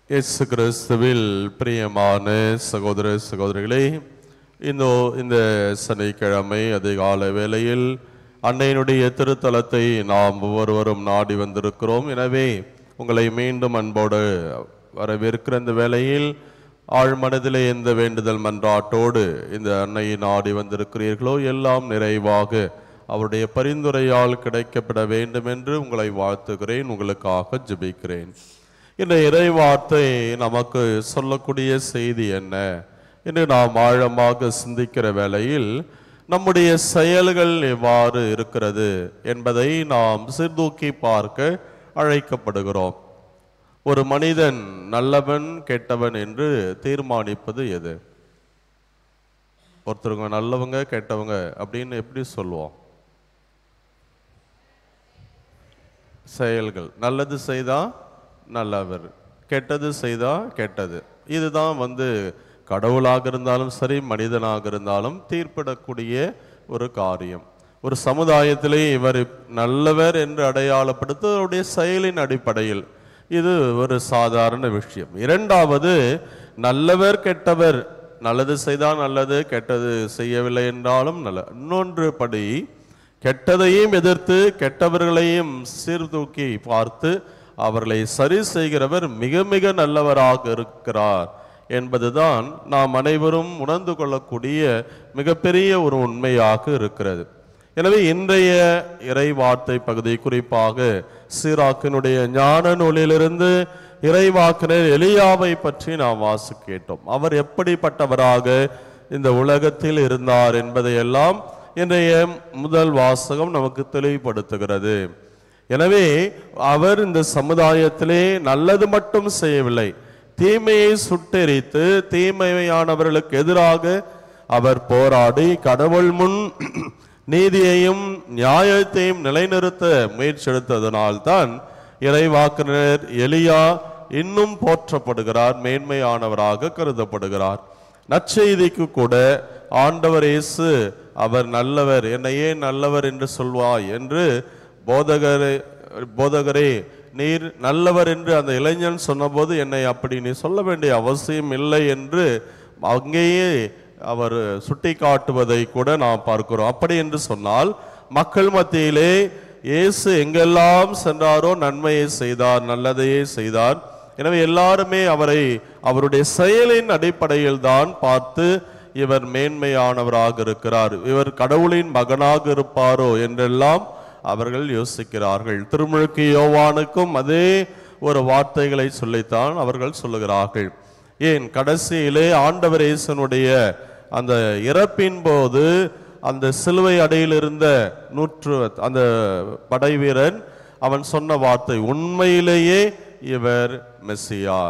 இயேசு கிறிஸ்துவில் பிரியமான சகோதர சகோதரிகளே, இந்த சனிக்கிழமை அதிகாலை வேளையில் அன்னையினுடைய திருத்தலத்தை நாம் ஒவ்வொருவரும் நாடி வந்திருக்கிறோம். எனவே உங்களை மீண்டும் அன்போடு வரவேற்கிற இந்த வேளையில் ஆழ்மனதிலே எந்த வேண்டுதல் மன்றாட்டோடு இந்த அன்னையை நாடி வந்திருக்கிறீர்களோ எல்லாம் நிறைவாக அவருடைய பரிந்துரையால் கிடைக்கப்பட வேண்டும் என்று உங்களை வாழ்த்துகிறேன், உங்களுக்காக ஜெபிக்கிறேன். இந்த இறைவார்த்தை நமக்கு சொல்லக்கூடிய செய்தி என்ன என்று நாம் ஆழமாக சிந்திக்கிற வேளையில் நம்முடைய செயல்கள் எவ்வாறு இருக்கிறது என்பதை நாம் சீர்தூக்கி பார்க்க அழைக்கப்படுகிறோம். ஒரு மனிதன் நல்லவன் கெட்டவன் என்று தீர்மானிப்பது எது? ஒருத்தருங்க நல்லவங்க கெட்டவங்க அப்படின்னு எப்படி சொல்லுவோம்? செயல்கள். நல்லது செய்தா நல்லவர், கெட்டது செய்தா கெட்டது. இதுதான் கடவுளாக இருந்தாலும் சரி மனிதனாக இருந்தாலும் தீர்ப்பிடக்கூடிய ஒரு காரியம். ஒரு சமுதாயத்திலே இவர் நல்லவர் என்று அடையாளப்படுத்த அவருடைய செயலின் அடிப்படையில் இது ஒரு சாதாரண விஷயம். இரண்டாவது, நல்லவர் கெட்டவர், நல்லது செய்தால் நல்லது, கெட்டது செய்யவில்லை என்றாலும் நல்ல. இன்னொன்று படி கெட்டதையும் எதிர்த்து கெட்டவர்களையும் சீர்தூக்கி பார்த்து அவர்களை சரி செய்கிறவர் மிக மிக நல்லவராக இருக்கிறார் என்பதுதான் நாம் அனைவரும் உணர்ந்து கொள்ளக்கூடிய மிகப்பெரிய ஒரு உண்மையாக இருக்கிறது. எனவே இன்றைய இறை வார்த்தை பகுதி, குறிப்பாக சீராக்கினுடைய ஞான நூலிலிருந்து இறைவாக்கினர் எலியாவை பற்றி நாம் வாசி கேட்டோம். அவர் எப்படிப்பட்டவராக இந்த உலகத்தில் இருந்தார் என்பதையெல்லாம் இன்றைய முதல் வாசகம் நமக்கு தெளிவுபடுத்துகிறது. எனவே அவர் இந்த சமுதாயத்திலே நல்லது மட்டும் செய்யவில்லை, தீமையை சுட்டெரித்து தீமையானவர்களுக்கு எதிராக அவர் போராடி கடவுள் முன் நீதியையும் நியாயத்தையும் நிலைநிறுத்த முயற்சி எடுத்ததனால்தான் இறைவாக்கினர் எலியா இன்னும் போற்றப்படுகிறார், மேன்மையானவராக கருதப்படுகிறார். நற்செய்திக்கு கூட ஆண்டவர் இயேசு அவர் நல்லவர், என்னை ஏன் நல்லவர் என்று சொல்வாய் என்று போதகரே நீர் நல்லவர் என்று அந்த இளைஞன் சொன்னபோது என்னை அப்படி நீ சொல்ல வேண்டிய அவசியம் இல்லை என்று அங்கேயே அவர் சுட்டி காட்டுவதை கூட நாம் பார்க்கிறோம். அப்படி என்று சொன்னால் மக்கள் மத்தியிலே இயேசு எங்கெல்லாம் சென்றாரோ நன்மையை செய்தார், நல்லதையே செய்தார். எனவே எல்லாருமே அவரை அவருடைய செயலின் அடிப்படையில் தான் பார்த்து இவர் மேன்மையானவராக இருக்கிறார், இவர் கடவுளின் மகனாக இருப்பாரோ என்றெல்லாம் அவர்கள் யோசிக்கிறார்கள். திருமுழுக்கு யோவானுக்கும் அதே ஒரு வார்த்தைகளை சொல்லித்தான் அவர்கள் சொல்லுகிறார்கள். ஏன் கடைசியிலே ஆண்டவர் இயேசுனுடைய அந்த இறப்பின் போது அந்த சிலுவை அடியில் இருந்த அந்த படை வீரன் அவன் சொன்ன வார்த்தை, உண்மையிலேயே இவர் மெசியா,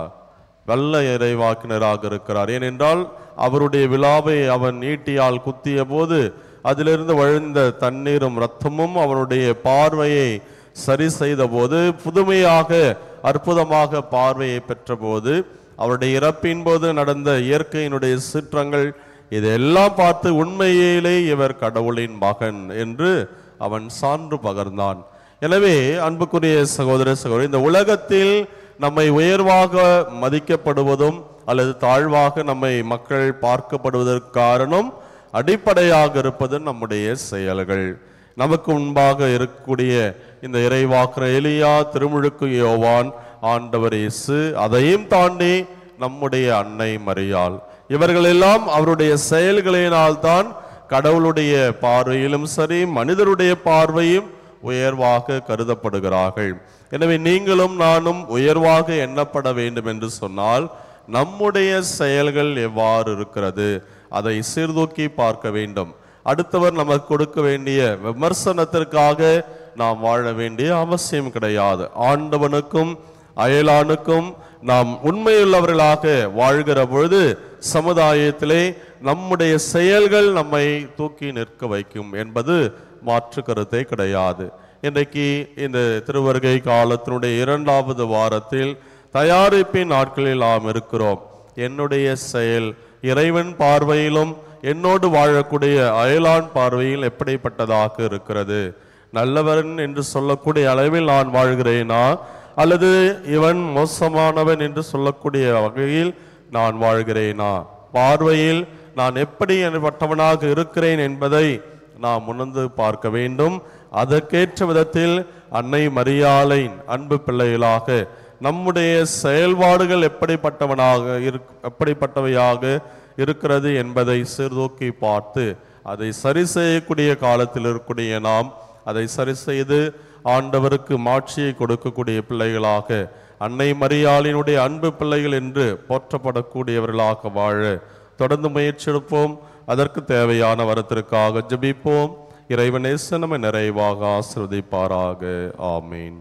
வல்ல இறைவாக்கினராக இருக்கிறார். ஏனென்றால் அவருடைய விழாவை அவன் ஈட்டியால் குத்திய போது அதிலிருந்து வழிந்த தண்ணீரும் இரத்தமும் அவனுடைய பார்வையை சரி செய்த போது, புதுமையாக அற்புதமாக பார்வையை பெற்ற போது, அவருடைய இறப்பின் போது நடந்த இயற்கையினுடைய சீற்றங்கள் இதெல்லாம் பார்த்து உண்மையிலே இவர் கடவுளின் மகன் என்று அவன் சான்று பகர்ந்தான். எனவே அன்புக்குரிய சகோதர சகோதரி, இந்த உலகத்தில் நம்மை உயர்வாக மதிக்கப்படுவதும் அல்லது தாழ்வாக நம்மை மக்கள் பார்க்கப்படுவதற்கு காரணம் அடிப்படையாக இருப்பது நம்முடைய செயல்கள். நமக்கு முன்பாக இருக்கக்கூடிய இந்த இறைவாக்கினர் எலியா, திருமுழுக்கு யோவான், ஆண்டவர் இயேசு, அதையும் தாண்டி நம்முடைய அன்னை மரியாள், இவர்கள் எல்லாம் அவருடைய செயல்களினால் தான் கடவுளுடைய பார்வையிலும் சரி மனிதருடைய பார்வையும் உயர்வாக கருதப்படுகிறார்கள். எனவே நீங்களும் நானும் உயர்வாக எண்ணப்பட வேண்டும் என்று சொன்னால் நம்முடைய செயல்கள் எவ்வாறு இருக்கிறது அதை சீர்தூக்கி பார்க்க வேண்டும். அடுத்தவர் நமக்கு கொடுக்க வேண்டிய விமர்சனத்திற்காக நாம் வாழ வேண்டிய அவசியம் கிடையாது. ஆண்டவனுக்கும் அயலானுக்கும் நாம் உண்மையுள்ளவர்களாக வாழ்கிற பொழுது சமுதாயத்திலே நம்முடைய செயல்கள் நம்மை தூக்கி நிற்க வைக்கும் என்பது மாற்று கருத்தே கிடையாது. இன்றைக்கு இந்த திருவருகை காலத்தினுடைய 2வது வாரத்தில் தயாரிப்பின் நாட்களில் நாம் இருக்கிறோம். என்னுடைய செயல் இறைவன் பார்வையிலும் என்னோடு வாழக்கூடிய அயலான் பார்வையில் எப்படிப்பட்டதாக இருக்கிறது? நல்லவன் என்று சொல்லக்கூடிய அளவில் நான் வாழ்கிறேனா அல்லது இவன் மோசமானவன் என்று சொல்லக்கூடிய வகையில் நான் வாழ்கிறேனா, பார்வையில் நான் எப்படி பட்டவனாக இருக்கிறேன் என்பதை நாம் உணர்ந்து பார்க்க வேண்டும். அதற்கேற்ற விதத்தில் அன்னை மரியாளின் அன்பு பிள்ளைகளாக நம்முடைய செயல்பாடுகள் எப்படிப்பட்டவையாக இருக்கிறது என்பதை சீர்தூக்கி பார்த்து அதை சரி செய்யக்கூடிய காலத்தில் இருக்கக்கூடிய நாம் அதை சரி செய்து ஆண்டவருக்கு மாட்சியை கொடுக்கக்கூடிய பிள்ளைகளாக, அன்னை மரியாளினுடைய அன்பு பிள்ளைகள் என்று போற்றப்படக்கூடியவர்களாக வாழ தொடர்ந்து முயற்சி எடுப்போம். அதற்கு தேவையான வரத்திற்காக ஜெபிப்போம். இறைவனே நம்மை நிறைவாக ஆசீர்வதிப்பாராக. ஆமீன்.